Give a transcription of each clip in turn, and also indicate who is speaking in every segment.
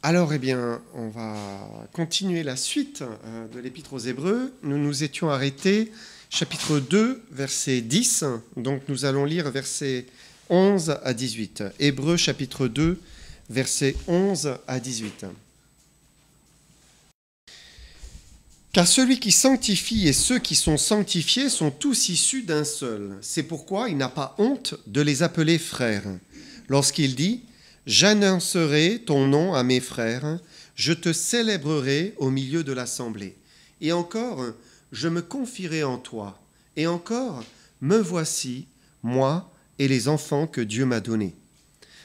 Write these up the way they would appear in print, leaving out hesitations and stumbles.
Speaker 1: Alors, eh bien, on va continuer la suite de l'Épître aux Hébreux. Nous nous étions arrêtés, chapitre 2, verset 10. Donc, nous allons lire versets 11 à 18. Hébreux, chapitre 2, versets 11 à 18. Car celui qui sanctifie et ceux qui sont sanctifiés sont tous issus d'un seul. C'est pourquoi il n'a pas honte de les appeler frères. Lorsqu'il dit « J'annoncerai ton nom à mes frères, je te célébrerai au milieu de l'assemblée. Et encore, je me confierai en toi. Et encore, me voici, moi et les enfants que Dieu m'a donnés.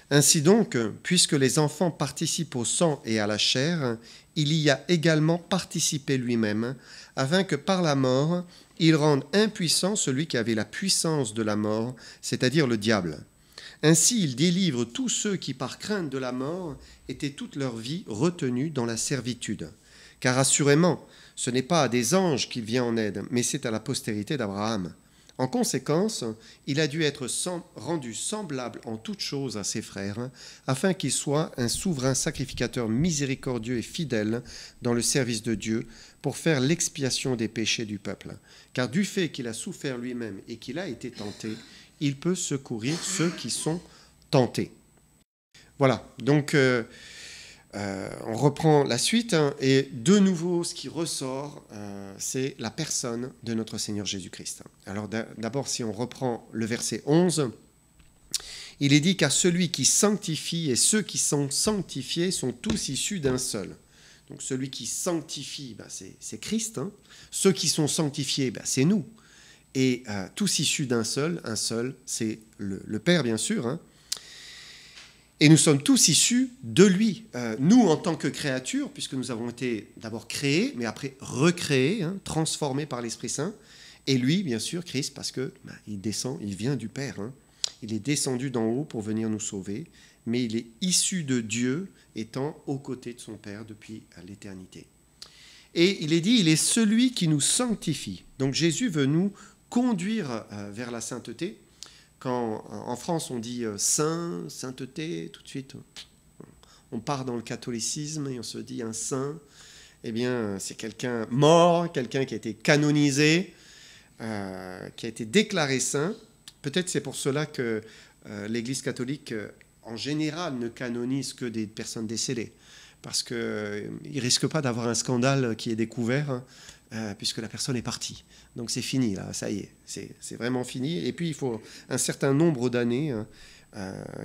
Speaker 1: Ainsi donc, puisque les enfants participent au sang et à la chair, il y a également participé lui-même, afin que par la mort, il rende impuissant celui qui avait la puissance de la mort, c'est-à-dire le diable. Ainsi, il délivre tous ceux qui, par crainte de la mort, étaient toute leur vie retenus dans la servitude. Car assurément, ce n'est pas à des anges qu'il vient en aide, mais c'est à la postérité d'Abraham. En conséquence, il a dû être rendu semblable en toutes choses à ses frères, afin qu'il soit un souverain sacrificateur miséricordieux et fidèle dans le service de Dieu, pour faire l'expiation des péchés du peuple. Car du fait qu'il a souffert lui-même et qu'il a été tenté, il peut secourir ceux qui sont tentés. Voilà, donc on reprend la suite, et de nouveau, ce qui ressort, c'est la personne de notre Seigneur Jésus-Christ. Alors d'abord, si on reprend le verset 11, il est dit « Car celui qui sanctifie et ceux qui sont sanctifiés sont tous issus d'un seul ». Donc celui qui sanctifie, c'est Christ. Ceux qui sont sanctifiés, c'est nous. Et tous issus d'un seul, un seul, c'est le Père, bien sûr. Et nous sommes tous issus de lui. Nous, en tant que créatures, puisque nous avons été d'abord créés, mais après recréés, transformés par l'Esprit Saint. Et lui, bien sûr, Christ, parce que il descend, il vient du Père. Il est descendu d'en haut pour venir nous sauver, mais il est issu de Dieu, étant aux côtés de son Père depuis l'éternité. Et il est dit, il est celui qui nous sanctifie. Donc Jésus veut nous conduire vers la sainteté. Quand en France on dit saint, sainteté, tout de suite on part dans le catholicisme et on se dit un saint, eh bien c'est quelqu'un mort, quelqu'un qui a été canonisé, qui a été déclaré saint. Peut-être c'est pour cela que l'Église catholique en général ne canonise que des personnes décédées, parce qu'ils ne risquent pas d'avoir un scandale qui est découvert, puisque la personne est partie. Donc c'est fini, là, ça y est, c'est vraiment fini. Et puis il faut un certain nombre d'années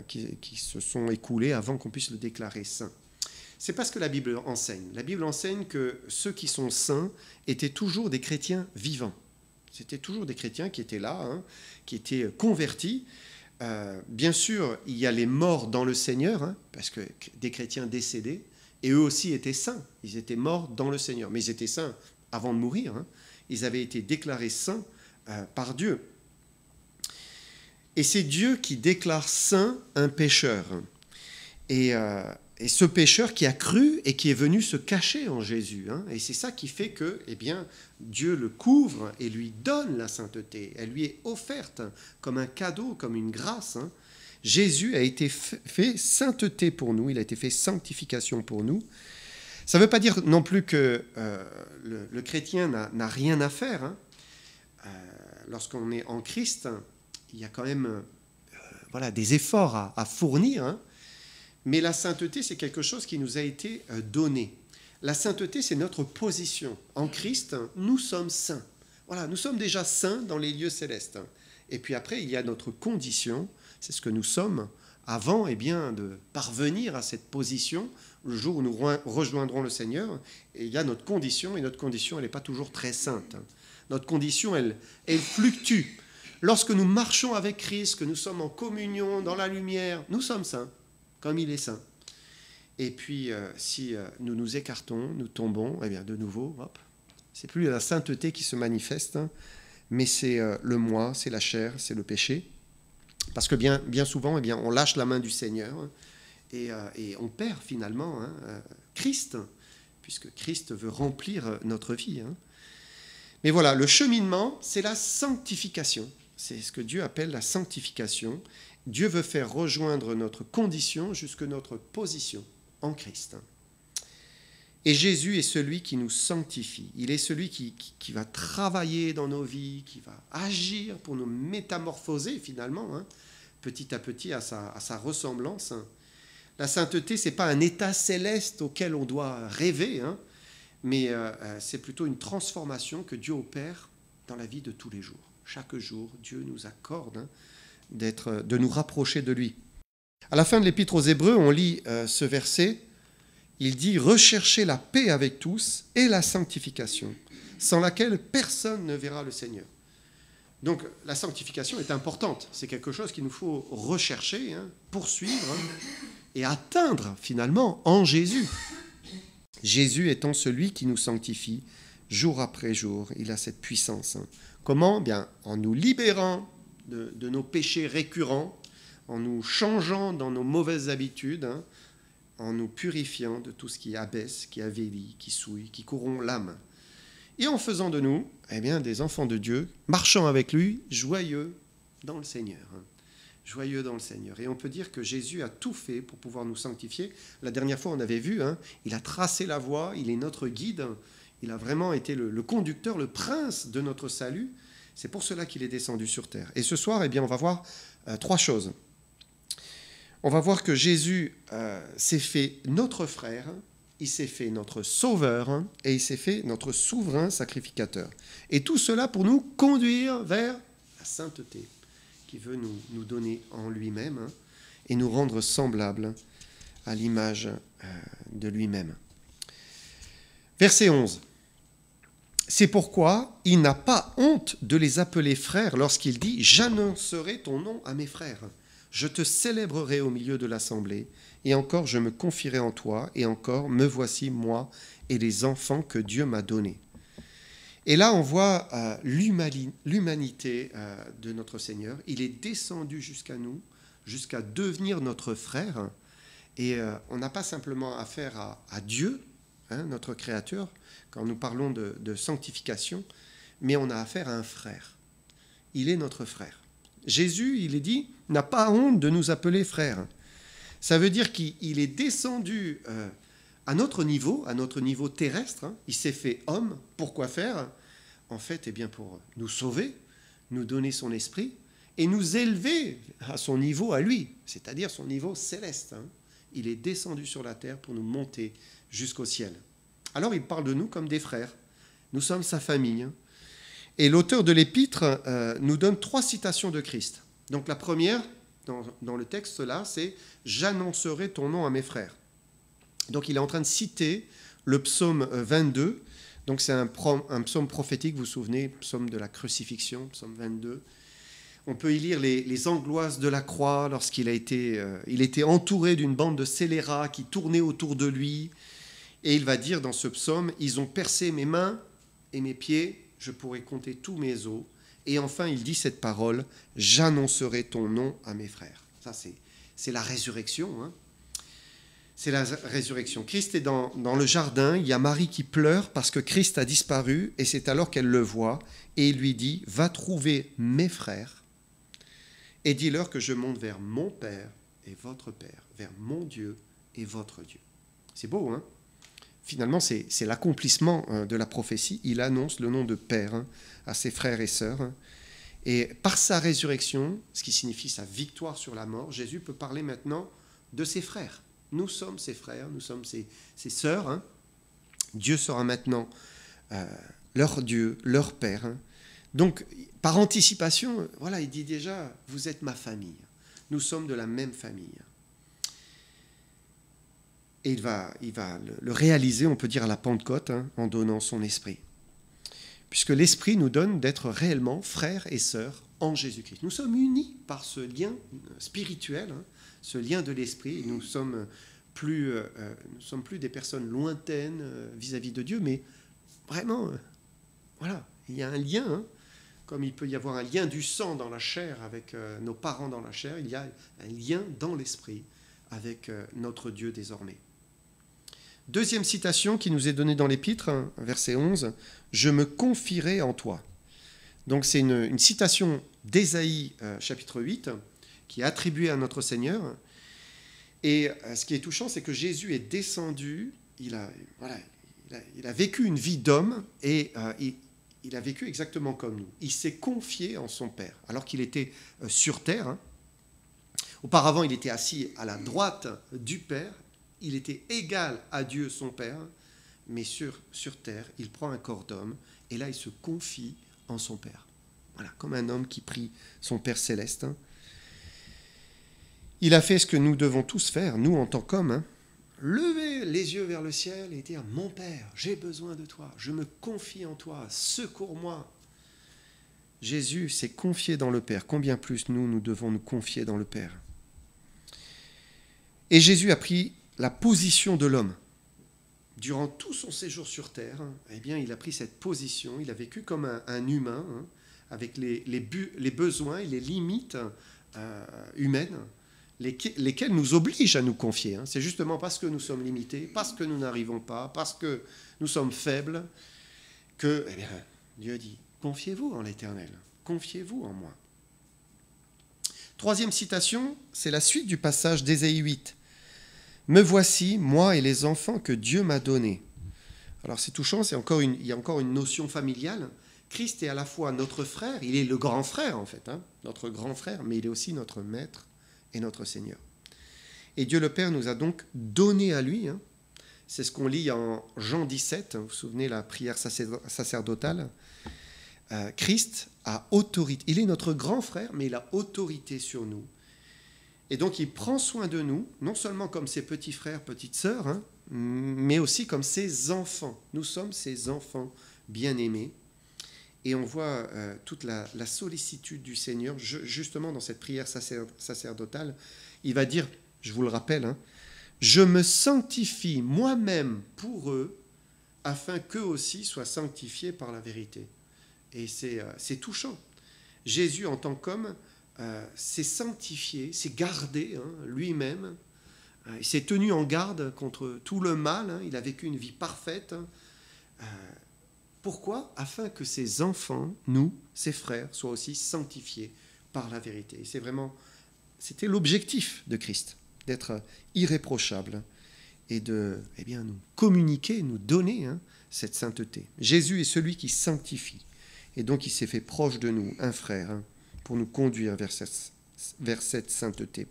Speaker 1: qui se sont écoulées avant qu'on puisse le déclarer saint. C'est pas ce que la Bible enseigne. La Bible enseigne que ceux qui sont saints étaient toujours des chrétiens vivants. C'était toujours des chrétiens qui étaient là, qui étaient convertis. Bien sûr, il y a les morts dans le Seigneur, parce que des chrétiens décédés, et eux aussi étaient saints. Ils étaient morts dans le Seigneur, mais ils étaient saints avant de mourir. Ils avaient été déclarés saints par Dieu. Et c'est Dieu qui déclare saint un pécheur. Et ce pécheur qui a cru et qui est venu se cacher en Jésus. Et c'est ça qui fait que Dieu le couvre et lui donne la sainteté. Elle lui est offerte comme un cadeau, comme une grâce. Jésus a été fait sainteté pour nous, il a été fait sanctification pour nous. Ça ne veut pas dire non plus que le chrétien n'a rien à faire. Lorsqu'on est en Christ, il y a quand même des efforts à fournir. Mais la sainteté, c'est quelque chose qui nous a été donné. La sainteté, c'est notre position. En Christ, nous sommes saints. Voilà, nous sommes déjà saints dans les lieux célestes. Et puis après, il y a notre condition, c'est ce que nous sommes avant de parvenir à cette position, le jour où nous rejoindrons le Seigneur. Et il y a notre condition, et notre condition, elle n'est pas toujours très sainte. Notre condition, elle fluctue. Lorsque nous marchons avec Christ, que nous sommes en communion, dans la lumière, nous sommes saints, comme il est saint. Et puis, si nous nous écartons, nous tombons, de nouveau, c'est plus la sainteté qui se manifeste, mais c'est le moi, c'est la chair, c'est le péché. Parce que bien souvent, on lâche la main du Seigneur et on perd finalement Christ, puisque Christ veut remplir notre vie. Mais voilà, le cheminement, c'est la sanctification. C'est ce que Dieu appelle la sanctification. Dieu veut faire rejoindre notre condition jusque notre position en Christ. Et Jésus est celui qui nous sanctifie. Il est celui qui va travailler dans nos vies, qui va agir pour nous métamorphoser finalement, hein, petit à petit à sa ressemblance. La sainteté, ce n'est pas un état céleste auquel on doit rêver, hein, mais c'est plutôt une transformation que Dieu opère dans la vie de tous les jours. Chaque jour, Dieu nous accorde, hein, de nous rapprocher de lui. À la fin de l'Épître aux Hébreux, on lit ce verset. Il dit « Recherchez la paix avec tous et la sanctification, sans laquelle personne ne verra le Seigneur. » Donc la sanctification est importante. C'est quelque chose qu'il nous faut rechercher, hein, poursuivre, hein, et atteindre finalement en Jésus. Jésus étant celui qui nous sanctifie jour après jour. Il a cette puissance. Hein. Comment ? Bien, en nous libérant de nos péchés récurrents, en nous changeant dans nos mauvaises habitudes, hein, en nous purifiant de tout ce qui abaisse, qui avilit, qui souille, qui corrompt l'âme. Et en faisant de nous des enfants de Dieu, marchant avec lui, joyeux dans le Seigneur. Hein. Joyeux dans le Seigneur. Et on peut dire que Jésus a tout fait pour pouvoir nous sanctifier. La dernière fois, on avait vu, hein, il a tracé la voie, il est notre guide, il a vraiment été le conducteur, le prince de notre salut. C'est pour cela qu'il est descendu sur terre. Et ce soir, on va voir trois choses. On va voir que Jésus s'est fait notre frère, il s'est fait notre sauveur et il s'est fait notre souverain sacrificateur. Et tout cela pour nous conduire vers la sainteté qui veut nous donner en lui-même, hein, et nous rendre semblables à l'image de lui-même. Verset 11. C'est pourquoi il n'a pas honte de les appeler frères lorsqu'il dit « J'annoncerai ton nom à mes frères ». Je te célébrerai au milieu de l'assemblée, et encore je me confierai en toi, et encore me voici moi et les enfants que Dieu m'a donnés. Et là on voit l'humanité de notre Seigneur. Il est descendu jusqu'à nous, jusqu'à devenir notre frère, et on n'a pas simplement affaire à Dieu, hein, notre Créateur, quand nous parlons de sanctification, mais on a affaire à un frère. Il est notre frère. Jésus, il est dit, n'a pas honte de nous appeler frères. Ça veut dire qu'il est descendu à notre niveau terrestre. Hein. Il s'est fait homme. Pourquoi faire ? En fait, pour nous sauver, nous donner son esprit et nous élever à son niveau à lui, c'est-à-dire son niveau céleste. Hein. Il est descendu sur la terre pour nous monter jusqu'au ciel. Alors, il parle de nous comme des frères. Nous sommes sa famille. Hein. Et l'auteur de l'Épître nous donne 3 citations de Christ. Donc la première, dans le texte là, c'est « J'annoncerai ton nom à mes frères ». Donc il est en train de citer le psaume 22. Donc c'est un psaume prophétique, vous vous souvenez, psaume de la crucifixion, psaume 22. On peut y lire les angoisses de la croix lorsqu'il il était entouré d'une bande de scélérats qui tournaient autour de lui. Et il va dire dans ce psaume « Ils ont percé mes mains et mes pieds, je pourrai compter tous mes os. » Et enfin, il dit cette parole, « J'annoncerai ton nom à mes frères. » Ça, c'est la résurrection. Hein. C'est la résurrection. Christ est dans le jardin, il y a Marie qui pleure parce que Christ a disparu, et c'est alors qu'elle le voit, et il lui dit, « Va trouver mes frères, et dis-leur que je monte vers mon Père et votre Père, vers mon Dieu et votre Dieu. » C'est beau, hein ? Finalement, c'est l'accomplissement de la prophétie. Il annonce le nom de Père, hein, à ses frères et sœurs. Hein. Et par sa résurrection, ce qui signifie sa victoire sur la mort, Jésus peut parler maintenant de ses frères. Nous sommes ses frères, nous sommes ses sœurs. Hein. Dieu sera maintenant leur Dieu, leur Père. Hein. Donc, par anticipation, voilà, il dit déjà, vous êtes ma famille. Nous sommes de la même famille. Et il va le réaliser, on peut dire, à la Pentecôte, hein, en donnant son esprit. Puisque l'esprit nous donne d'être réellement frères et sœurs en Jésus-Christ. Nous sommes unis par ce lien spirituel, hein, ce lien de l'esprit. Nous sommes plus des personnes lointaines vis-à-vis de Dieu, mais vraiment, voilà, il y a un lien, hein, comme il peut y avoir un lien du sang dans la chair avec nos parents dans la chair, il y a un lien dans l'esprit avec notre Dieu désormais. Deuxième citation qui nous est donnée dans l'Épître, hein, verset 11, « Je me confierai en toi ». Donc c'est une citation d'Ésaïe, chapitre 8, qui est attribuée à notre Seigneur. Et ce qui est touchant, c'est que Jésus est descendu, il il a vécu une vie d'homme et il a vécu exactement comme nous. Il s'est confié en son Père, alors qu'il était sur terre. Hein. Auparavant, il était assis à la droite du Père. Il était égal à Dieu, son Père. Mais sur terre, il prend un corps d'homme et là, il se confie en son Père. Voilà, comme un homme qui prie son Père céleste. Hein. Il a fait ce que nous devons tous faire, nous en tant qu'hommes. Hein. Lever les yeux vers le ciel et dire « Mon Père, j'ai besoin de toi, je me confie en toi, secours-moi ». Jésus s'est confié dans le Père. Combien plus nous devons nous confier dans le Père. Et Jésus a pris la position de l'homme. Durant tout son séjour sur terre, eh bien, il a pris cette position, il a vécu comme un humain, hein, avec les besoins et les limites humaines, lesquelles nous obligent à nous confier. Hein. C'est justement parce que nous sommes limités, parce que nous n'arrivons pas, parce que nous sommes faibles, que eh bien, Dieu dit, confiez-vous en l'Éternel, confiez-vous en moi. Troisième citation, c'est la suite du passage d'Ésaïe 8. Me voici, moi et les enfants que Dieu m'a donnés. Alors c'est touchant, il y a encore une notion familiale. Christ est à la fois notre frère, il est le grand frère en fait, hein, notre grand frère, mais il est aussi notre maître et notre Seigneur. Et Dieu le Père nous a donc donné à lui, hein, c'est ce qu'on lit en Jean 17, vous vous souvenez la prière sacerdotale, Christ a autorité, il est notre grand frère, mais il a autorité sur nous. Et donc, il prend soin de nous, non seulement comme ses petits frères, petites sœurs, hein, mais aussi comme ses enfants. Nous sommes ses enfants bien-aimés. Et on voit toute la sollicitude du Seigneur, justement dans cette prière sacerdotale. Il va dire, je vous le rappelle, hein, « Je me sanctifie moi-même pour eux, afin qu'eux aussi soient sanctifiés par la vérité. » Et c'est touchant. Jésus, en tant qu'homme, s'est sanctifié, s'est gardé hein, lui-même, il s'est tenu en garde contre tout le mal, hein, il a vécu une vie parfaite. Hein, pourquoi ? Afin que ses enfants, nous, ses frères, soient aussi sanctifiés par la vérité. Et c'était l'objectif de Christ, d'être irréprochable et de nous communiquer, nous donner hein, cette sainteté. Jésus est celui qui sanctifie, et donc il s'est fait proche de nous, un frère, hein, pour nous conduire vers cette sainteté.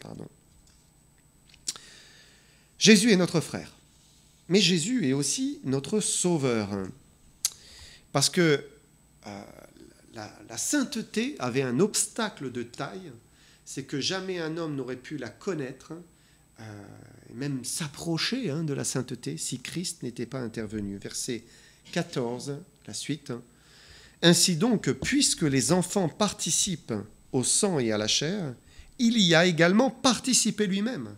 Speaker 1: Jésus est notre frère, mais Jésus est aussi notre sauveur. Parce que la sainteté avait un obstacle de taille, c'est que jamais un homme n'aurait pu la connaître, et même s'approcher de la sainteté, si Christ n'était pas intervenu. Verset 14, la suite. Ainsi donc, puisque les enfants participent au sang et à la chair, il y a également participé lui-même,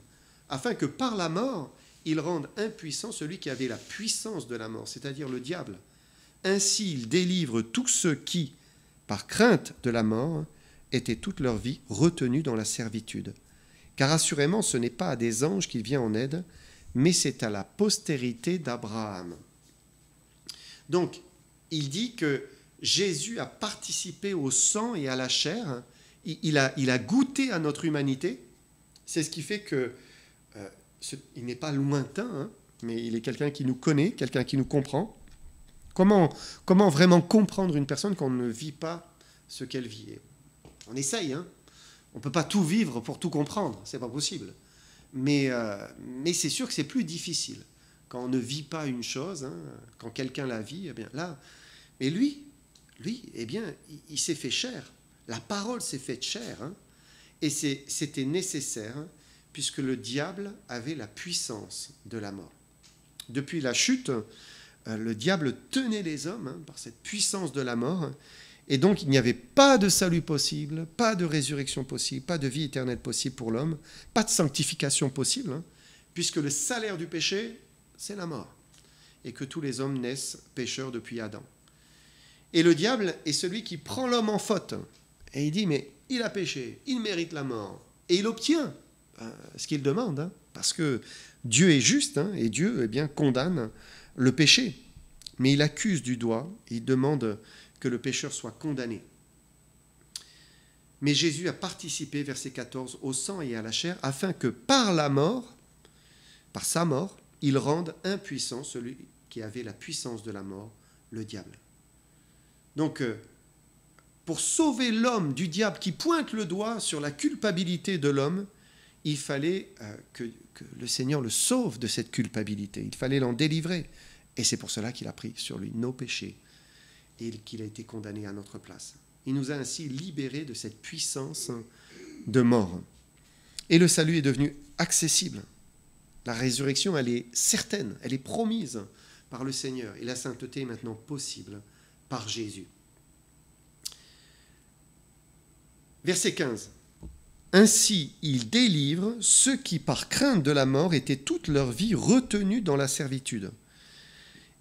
Speaker 1: afin que par la mort, il rende impuissant celui qui avait la puissance de la mort, c'est-à-dire le diable. Ainsi, il délivre tous ceux qui, par crainte de la mort, étaient toute leur vie retenus dans la servitude. Car assurément, ce n'est pas à des anges qu'il vient en aide, mais c'est à la postérité d'Abraham. Donc, il dit que Jésus a participé au sang et à la chair, il a goûté à notre humanité, c'est ce qui fait que il n'est pas lointain, hein, mais il est quelqu'un qui nous connaît, quelqu'un qui nous comprend. Comment vraiment comprendre une personne quand on ne vit pas ce qu'elle vit ? On essaye, hein. On ne peut pas tout vivre pour tout comprendre, c'est pas possible. Mais c'est sûr que c'est plus difficile quand on ne vit pas une chose, hein, quand quelqu'un la vit, eh bien là. Mais lui, eh bien, il s'est fait chair. La parole s'est faite chair, hein, et c'était nécessaire, hein, puisque le diable avait la puissance de la mort. Depuis la chute, le diable tenait les hommes hein, par cette puissance de la mort, hein, et donc il n'y avait pas de salut possible, pas de résurrection possible, pas de vie éternelle possible pour l'homme, pas de sanctification possible, hein, puisque le salaire du péché, c'est la mort, et que tous les hommes naissent pécheurs depuis Adam. Et le diable est celui qui prend l'homme en faute, et il dit, mais il a péché, il mérite la mort, et il obtient ce qu'il demande, hein, parce que Dieu est juste, hein, et Dieu condamne le péché. Mais il accuse du doigt, il demande que le pécheur soit condamné. Mais Jésus a participé, verset 14, au sang et à la chair, afin que par la mort, par sa mort, il rende impuissant celui qui avait la puissance de la mort, le diable. Donc, pour sauver l'homme du diable qui pointe le doigt sur la culpabilité de l'homme, il fallait que le Seigneur le sauve de cette culpabilité. Il fallait l'en délivrer. Et c'est pour cela qu'il a pris sur lui nos péchés et qu'il a été condamné à notre place. Il nous a ainsi libérés de cette puissance de mort. Et le salut est devenu accessible. La résurrection, elle est certaine, elle est promise par le Seigneur. Et la sainteté est maintenant possible par Jésus. Verset 15. Ainsi, il délivre ceux qui, par crainte de la mort, étaient toute leur vie retenus dans la servitude.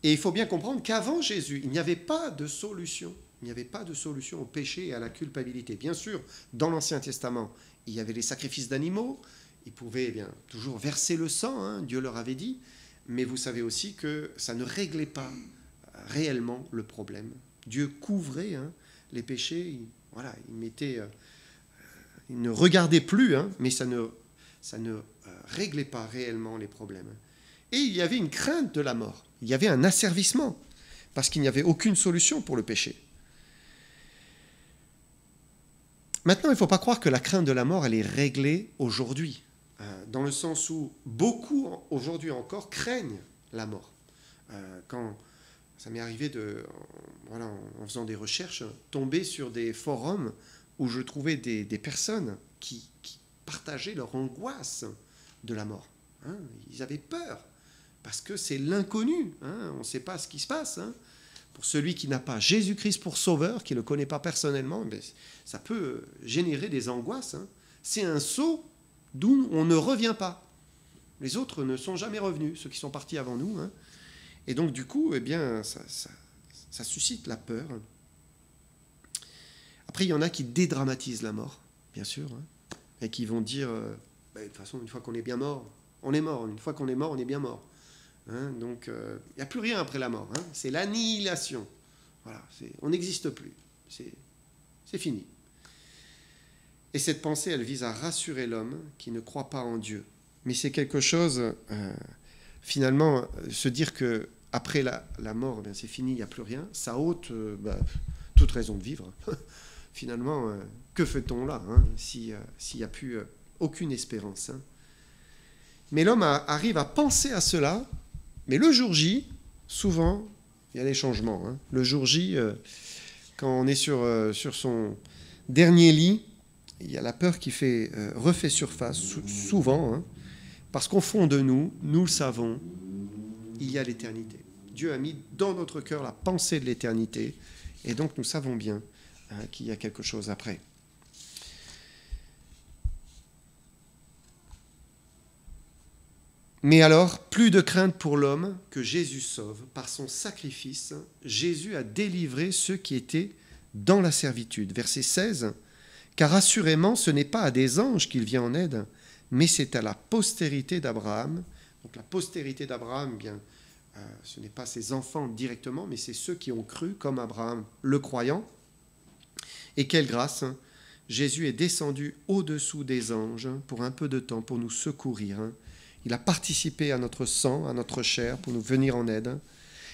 Speaker 1: Et il faut bien comprendre qu'avant Jésus, il n'y avait pas de solution. Il n'y avait pas de solution au péché et à la culpabilité. Bien sûr, dans l'Ancien Testament, il y avait les sacrifices d'animaux. Ils pouvaient toujours verser le sang, hein, Dieu leur avait dit. Mais vous savez aussi que ça ne réglait pas réellement le problème. Dieu couvrait les péchés. Il mettait... Il ne regardait plus, mais ça ne réglait pas réellement les problèmes. Et il y avait une crainte de la mort. Il y avait un asservissement, parce qu'il n'y avait aucune solution pour le péché. Maintenant, il ne faut pas croire que la crainte de la mort, elle est réglée aujourd'hui, dans le sens où beaucoup, aujourd'hui encore, craignent la mort. Quand ça m'est arrivé, en faisant des recherches, tomber sur des forums où je trouvais des personnes qui partageaient leur angoisse de la mort. Ils avaient peur, parce que c'est l'inconnu. On ne sait pas ce qui se passe. Pour celui qui n'a pas Jésus-Christ pour sauveur, qui ne le connaît pas personnellement, ça peut générer des angoisses. C'est un saut d'où on ne revient pas. Les autres ne sont jamais revenus, ceux qui sont partis avant nous. Et donc, du coup, ça suscite la peur. Après, il y en a qui dédramatisent la mort, bien sûr, et qui vont dire, de toute façon, une fois qu'on est bien mort, on est mort. Une fois qu'on est mort, on est bien mort. Donc, il n'y a plus rien après la mort. C'est l'annihilation. Voilà, on n'existe plus. C'est fini. Et cette pensée, elle vise à rassurer l'homme qui ne croit pas en Dieu. Mais c'est quelque chose, finalement, se dire qu'après la mort, c'est fini, il n'y a plus rien, ça ôte toute raison de vivre. Finalement, que fait-on là, s'il n'y a plus aucune espérance. Mais l'homme arrive à penser à cela, mais le jour J, souvent, il y a des changements. Le jour J, quand on est sur son dernier lit, il y a la peur qui refait surface, souvent, parce qu'au fond de nous, nous le savons, il y a l'éternité. Dieu a mis dans notre cœur la pensée de l'éternité, et donc nous savons bien qu'il y a quelque chose après. Mais alors, plus de crainte pour l'homme que Jésus sauve. Par son sacrifice, Jésus a délivré ceux qui étaient dans la servitude. Verset 16, « Car assurément, ce n'est pas à des anges qu'il vient en aide, mais c'est à la postérité d'Abraham. » Donc la postérité d'Abraham, ce n'est pas ses enfants directement, mais c'est ceux qui ont cru, comme Abraham, le croyant. Et quelle grâce, Jésus est descendu au-dessous des anges pour un peu de temps, pour nous secourir. Il a participé à notre sang, à notre chair, pour nous venir en aide.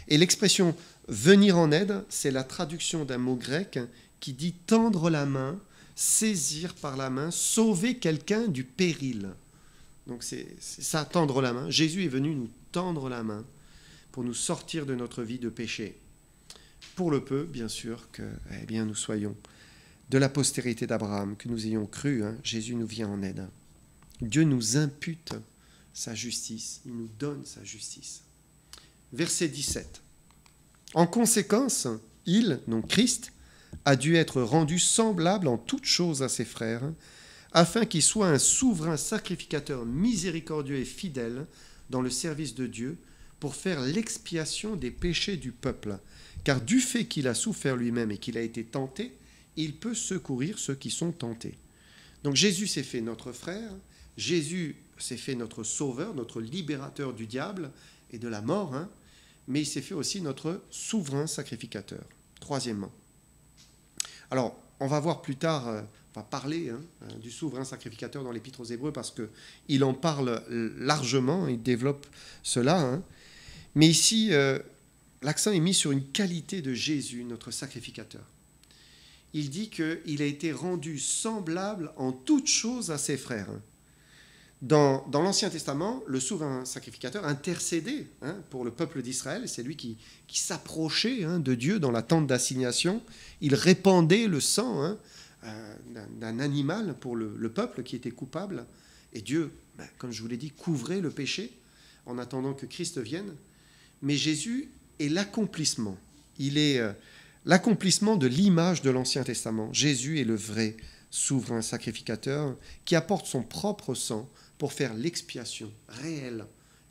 Speaker 1: Et l'expression « venir en aide », c'est la traduction d'un mot grec qui dit « tendre la main », saisir par la main, sauver quelqu'un du péril. Donc c'est ça, tendre la main. Jésus est venu nous tendre la main pour nous sortir de notre vie de péché. Pour le peu, bien sûr, que nous soyons de la postérité d'Abraham, que nous ayons cru, Jésus nous vient en aide. Dieu nous impute sa justice, il nous donne sa justice. Verset 17. En conséquence, il, donc Christ, a dû être rendu semblable en toutes choses à ses frères, afin qu'il soit un souverain sacrificateur miséricordieux et fidèle dans le service de Dieu, pour faire l'expiation des péchés du peuple. Car du fait qu'il a souffert lui-même et qu'il a été tenté, il peut secourir ceux qui sont tentés. Donc Jésus s'est fait notre frère, Jésus s'est fait notre sauveur, notre libérateur du diable et de la mort, mais il s'est fait aussi notre souverain sacrificateur. Troisièmement. Alors, on va voir plus tard, on va parler du souverain sacrificateur dans l'Épître aux Hébreux parce qu'il en parle largement, il développe cela. Mais ici, l'accent est mis sur une qualité de Jésus, notre sacrificateur. Il dit qu'il a été rendu semblable en toutes choses à ses frères. Dans l'Ancien Testament, le souverain sacrificateur intercédait pour le peuple d'Israël. C'est lui qui s'approchait de Dieu dans la tente d'assignation. Il répandait le sang d'un animal pour le peuple qui était coupable. Et Dieu, comme je vous l'ai dit, couvrait le péché en attendant que Christ vienne. Mais Jésus est l'accomplissement. Il est l'accomplissement de l'image de l'Ancien Testament. Jésus est le vrai souverain sacrificateur qui apporte son propre sang pour faire l'expiation réelle,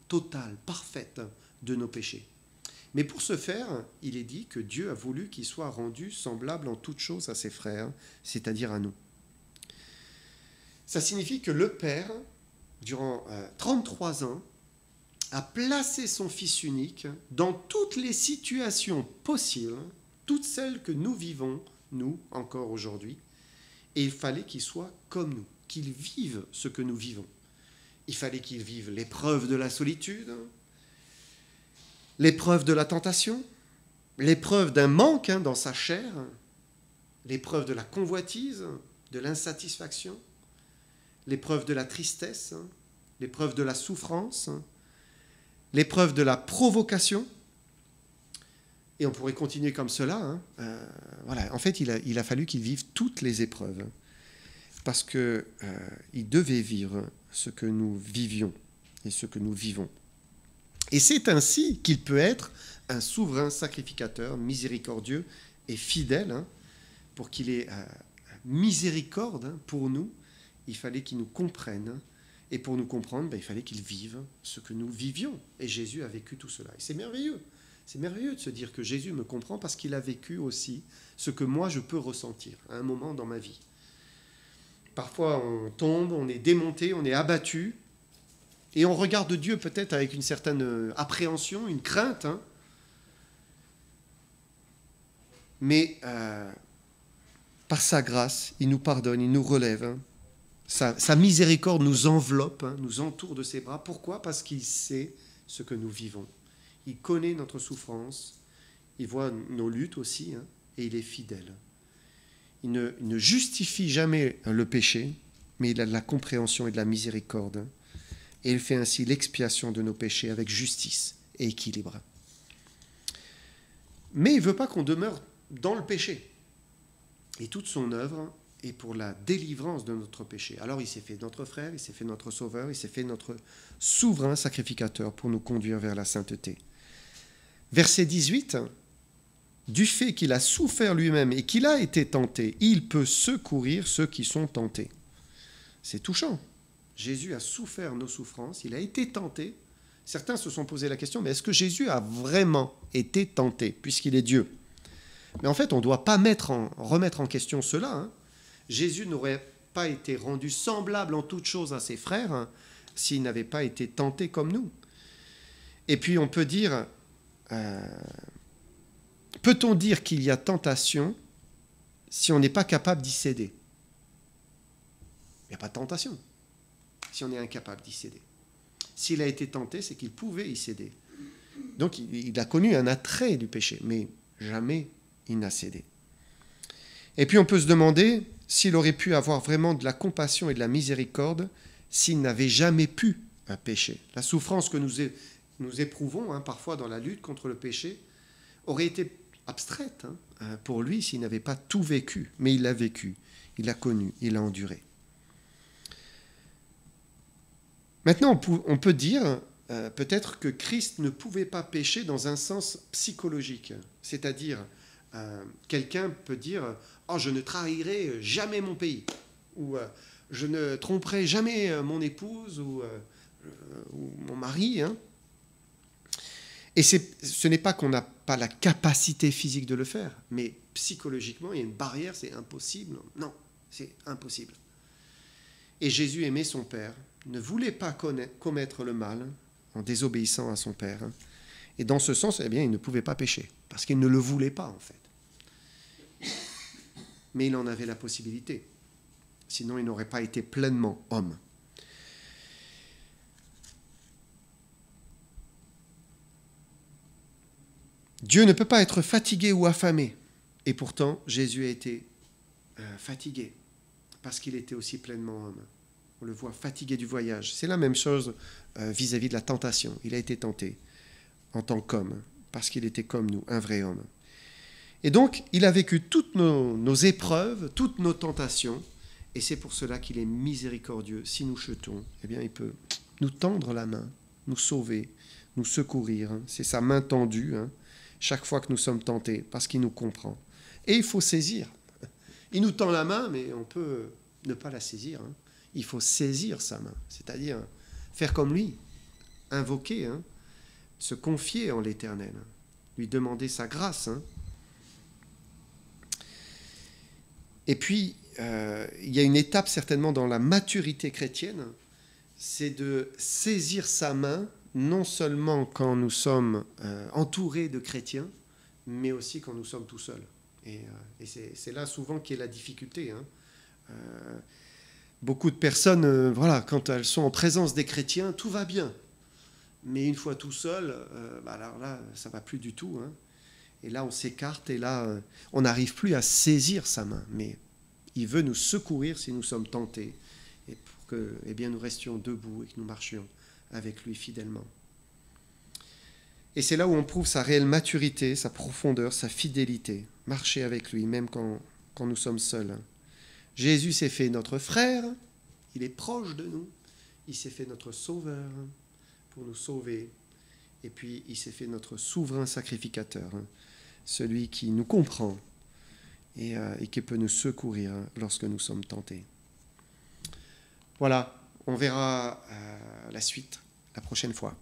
Speaker 1: totale, parfaite de nos péchés. Mais pour ce faire, il est dit que Dieu a voulu qu'il soit rendu semblable en toutes choses à ses frères, c'est-à-dire à nous. Ça signifie que le Père, durant 33 ans, a placé son Fils unique dans toutes les situations possibles, toutes celles que nous vivons, nous, encore aujourd'hui, et il fallait qu'il soit comme nous, qu'il vive ce que nous vivons. Il fallait qu'il vive l'épreuve de la solitude, l'épreuve de la tentation, l'épreuve d'un manque dans sa chair, l'épreuve de la convoitise, de l'insatisfaction, l'épreuve de la tristesse, l'épreuve de la souffrance, l'épreuve de la provocation. Et on pourrait continuer comme cela. Voilà. En fait, il a fallu qu'il vive toutes les épreuves parce qu'il devait vivre ce que nous vivions et ce que nous vivons. Et c'est ainsi qu'il peut être un souverain sacrificateur miséricordieux et fidèle. Pour qu'il ait miséricorde pour nous, il fallait qu'il nous comprenne. Et pour nous comprendre, il fallait qu'il vive ce que nous vivions. Et Jésus a vécu tout cela. Et c'est merveilleux. C'est merveilleux de se dire que Jésus me comprend parce qu'il a vécu aussi ce que moi je peux ressentir à un moment dans ma vie. Parfois on tombe, on est démonté, on est abattu, et on regarde Dieu peut-être avec une certaine appréhension, une crainte. Mais par sa grâce, il nous pardonne, il nous relève. Sa miséricorde nous enveloppe, nous entoure de ses bras. Pourquoi ? Parce qu'il sait ce que nous vivons. Il connaît notre souffrance, il voit nos luttes aussi, et il est fidèle. Il ne justifie jamais le péché, mais il a de la compréhension et de la miséricorde. Et il fait ainsi l'expiation de nos péchés avec justice et équilibre. Mais il ne veut pas qu'on demeure dans le péché. Et toute son œuvre est pour la délivrance de notre péché. Alors il s'est fait notre frère, il s'est fait notre sauveur, il s'est fait notre souverain sacrificateur pour nous conduire vers la sainteté. Verset 18, du fait qu'il a souffert lui-même et qu'il a été tenté, il peut secourir ceux qui sont tentés. C'est touchant. Jésus a souffert nos souffrances, il a été tenté. Certains se sont posé la question, mais est-ce que Jésus a vraiment été tenté, puisqu'il est Dieu ? Mais en fait, on ne doit pas remettre en question cela. Jésus n'aurait pas été rendu semblable en toutes choses à ses frères s'il n'avait pas été tenté comme nous. Et puis on peut dire, peut-on dire qu'il y a tentation si on n'est pas capable d'y céder ? Il n'y a pas de tentation si on est incapable d'y céder. S'il a été tenté, c'est qu'il pouvait y céder. Donc il a connu un attrait du péché, mais jamais il n'a cédé. Et puis on peut se demander s'il aurait pu avoir vraiment de la compassion et de la miséricorde s'il n'avait jamais pu pécher. La souffrance que nous éprouvons parfois dans la lutte contre le péché aurait été abstraite pour lui s'il n'avait pas tout vécu. Mais il l'a vécu, il l'a connu, il l'a enduré. Maintenant, on peut dire peut-être que Christ ne pouvait pas pécher dans un sens psychologique. C'est-à-dire, quelqu'un peut dire « Oh, je ne trahirai jamais mon pays » ou « Je ne tromperai jamais mon épouse ou mon mari ». Et ce n'est pas qu'on n'a pas la capacité physique de le faire, mais psychologiquement, il y a une barrière, c'est impossible. Non, c'est impossible. Et Jésus aimait son Père, ne voulait pas commettre le mal en désobéissant à son Père. Et dans ce sens, eh bien, il ne pouvait pas pécher, parce qu'il ne le voulait pas, en fait. Mais il en avait la possibilité. Sinon, il n'aurait pas été pleinement homme. Dieu ne peut pas être fatigué ou affamé. Et pourtant, Jésus a été fatigué parce qu'il était aussi pleinement homme. On le voit fatigué du voyage. C'est la même chose vis-à-vis de la tentation. Il a été tenté en tant qu'homme parce qu'il était comme nous, un vrai homme. Et donc, il a vécu toutes nos épreuves, toutes nos tentations, et c'est pour cela qu'il est miséricordieux. Si nous chutons, eh bien, il peut nous tendre la main, nous sauver, nous secourir. C'est sa main tendue, chaque fois que nous sommes tentés, parce qu'il nous comprend. Et il faut saisir. Il nous tend la main, mais on peut ne pas la saisir. Il faut saisir sa main, c'est-à-dire faire comme lui, invoquer, se confier en l'Éternel, lui demander sa grâce. Et puis, il y a une étape certainement dans la maturité chrétienne, c'est de saisir sa main, non seulement quand nous sommes entourés de chrétiens, mais aussi quand nous sommes tout seuls. Et c'est là souvent qu'est la difficulté. Beaucoup de personnes, quand elles sont en présence des chrétiens, tout va bien. Mais une fois tout seul, alors là, ça ne va plus du tout. Et là, on s'écarte et là, on n'arrive plus à saisir sa main. Mais il veut nous secourir si nous sommes tentés et pour que nous restions debout et que nous marchions avec lui fidèlement. Et c'est là où on prouve sa réelle maturité, sa profondeur, sa fidélité. Marcher avec lui, même quand nous sommes seuls. Jésus s'est fait notre frère, il est proche de nous, il s'est fait notre sauveur pour nous sauver, et puis il s'est fait notre souverain sacrificateur, celui qui nous comprend et qui peut nous secourir lorsque nous sommes tentés. Voilà, on verra la suite la prochaine fois.